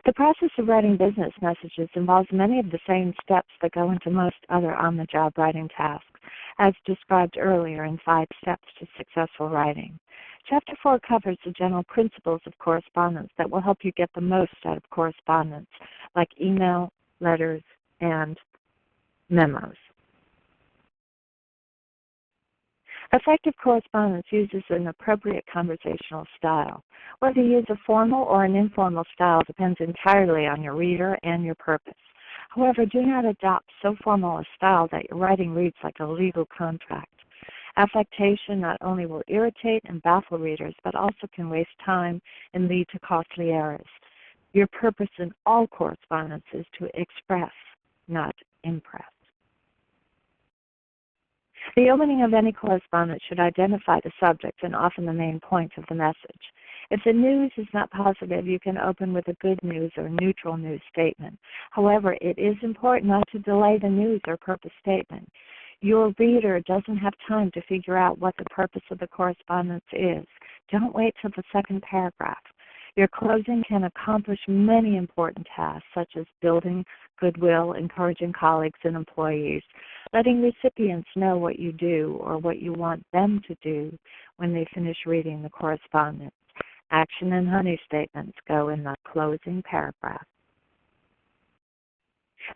The process of writing business messages involves many of the same steps that go into most other on-the-job writing tasks, as described earlier in 5 Steps to Successful Writing. Chapter 4 covers the general principles of correspondence that will help you get the most out of correspondence, like email, letters, and memos. Effective correspondence uses an appropriate conversational style. Whether you use a formal or an informal style depends entirely on your reader and your purpose. However, do not adopt so formal a style that your writing reads like a legal contract. Affectation not only will irritate and baffle readers, but also can waste time and lead to costly errors. Your purpose in all correspondence is to express, not impress. The opening of any correspondence should identify the subject and often the main point of the message. If the news is not positive, you can open with a good news or neutral news statement. However, it is important not to delay the news or purpose statement. Your reader doesn't have time to figure out what the purpose of the correspondence is. Don't wait till the second paragraph. Your closing can accomplish many important tasks, such as building goodwill, encouraging colleagues and employees, letting recipients know what you do or what you want them to do when they finish reading the correspondence. Action and honey statements go in the closing paragraph.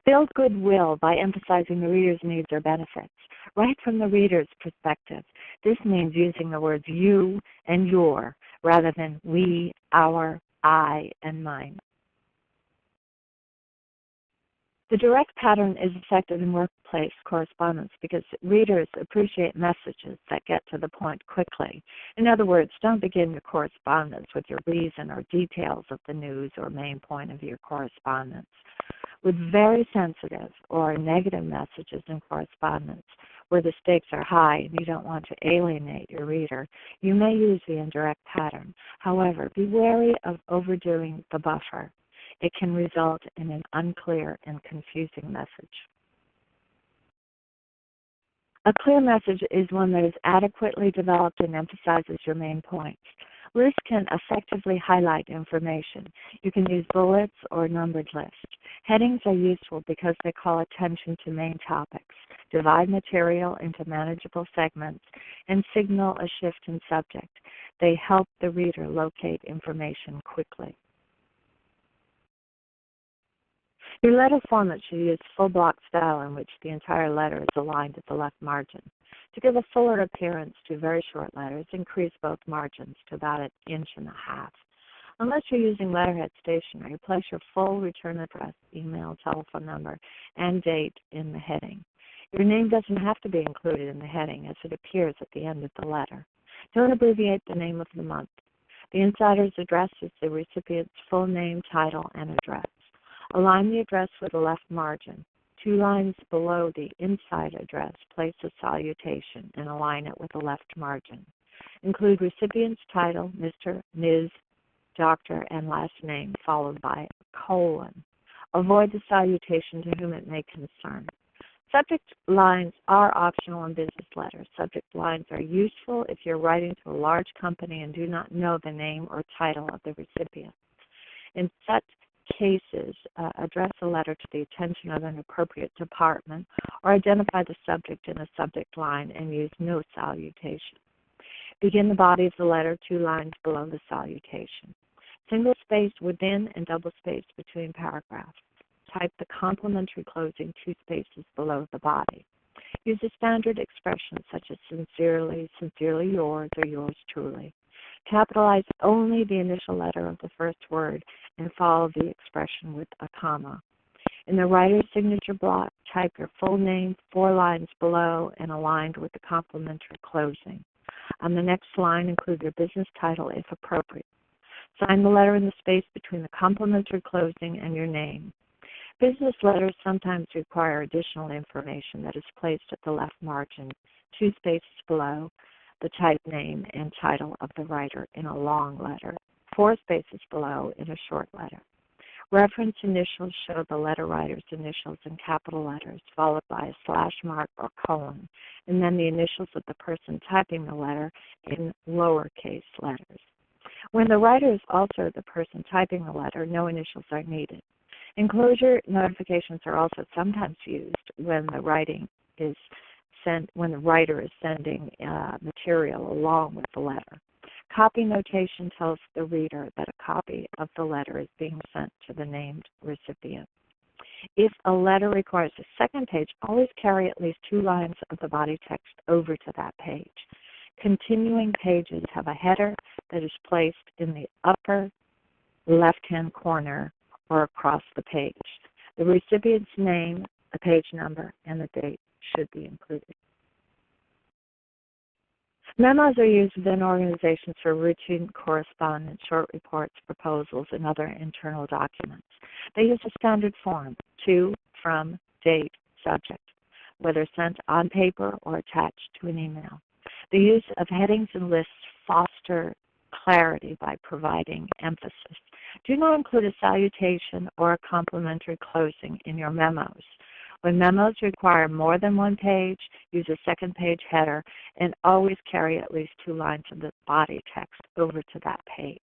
Build goodwill by emphasizing the reader's needs or benefits. Write from the reader's perspective. This means using the words you and your rather than we, our, I, and mine. The direct pattern is effective in workplace correspondence because readers appreciate messages that get to the point quickly. In other words, don't begin your correspondence with your reason or details of the news or main point of your correspondence. With very sensitive or negative messages in correspondence, where the stakes are high and you don't want to alienate your reader, you may use the indirect pattern. However, be wary of overdoing the buffer. It can result in an unclear and confusing message. A clear message is one that is adequately developed and emphasizes your main points. Lists can effectively highlight information. You can use bullets or numbered lists. Headings are useful because they call attention to main topics, divide material into manageable segments, and signal a shift in subject. They help the reader locate information quickly. Your letter format should use full block style in which the entire letter is aligned at the left margin. To give a fuller appearance to very short letters, increase both margins to about 1.5 inches. Unless you're using letterhead stationery, place your full return address, email, telephone number, and date in the heading. Your name doesn't have to be included in the heading as it appears at the end of the letter. Don't abbreviate the name of the month. The insider's address is the recipient's full name, title, and address. Align the address with the left margin. 2 lines below the inside address, place a salutation and align it with the left margin. Include recipient's title, Mr., Ms., Doctor, and last name, followed by a colon. Avoid the salutation to whom it may concern. Subject lines are optional in business letters. Subject lines are useful if you're writing to a large company and do not know the name or title of the recipient. In such cases, address a letter to the attention of an appropriate department or identify the subject in a subject line and use no salutation. Begin the body of the letter 2 lines below the salutation. Single space within and double space between paragraphs. Type the complementary closing 2 spaces below the body. Use a standard expression such as sincerely, sincerely yours, or yours truly. Capitalize only the initial letter of the first word and follow the expression with a comma. In the writer's signature block, type your full name 4 lines below and aligned with the complementary closing. On the next line, include your business title if appropriate. Sign the letter in the space between the complementary closing and your name. Business letters sometimes require additional information that is placed at the left margin, 2 spaces below the type name and title of the writer in a long letter, 4 spaces below in a short letter. Reference initials show the letter writer's initials in capital letters, followed by a slash mark or colon, and then the initials of the person typing the letter in lowercase letters. When the writer is also the person typing the letter, no initials are needed. Enclosure notifications are also sometimes used when the writing is when the writer is sending material along with the letter. Copy notation tells the reader that a copy of the letter is being sent to the named recipient. If a letter requires a second page, always carry at least 2 lines of the body text over to that page. Continuing pages have a header that is placed in the upper left-hand corner or across the page. The recipient's name, the page number, and the date should be included. Memos are used within organizations for routine correspondence, short reports, proposals, and other internal documents. They use a standard form: to, from, date, subject, whether sent on paper or attached to an email. The use of headings and lists foster clarity by providing emphasis. Do not include a salutation or a complimentary closing in your memos. When memos require more than 1 page, use a second page header and always carry at least 2 lines of the body text over to that page.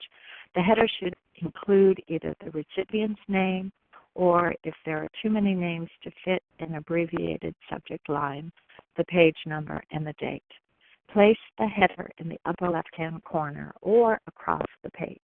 The header should include either the recipient's name or, if there are too many names to fit an abbreviated subject line, the page number and the date. Place the header in the upper left-hand corner or across the page.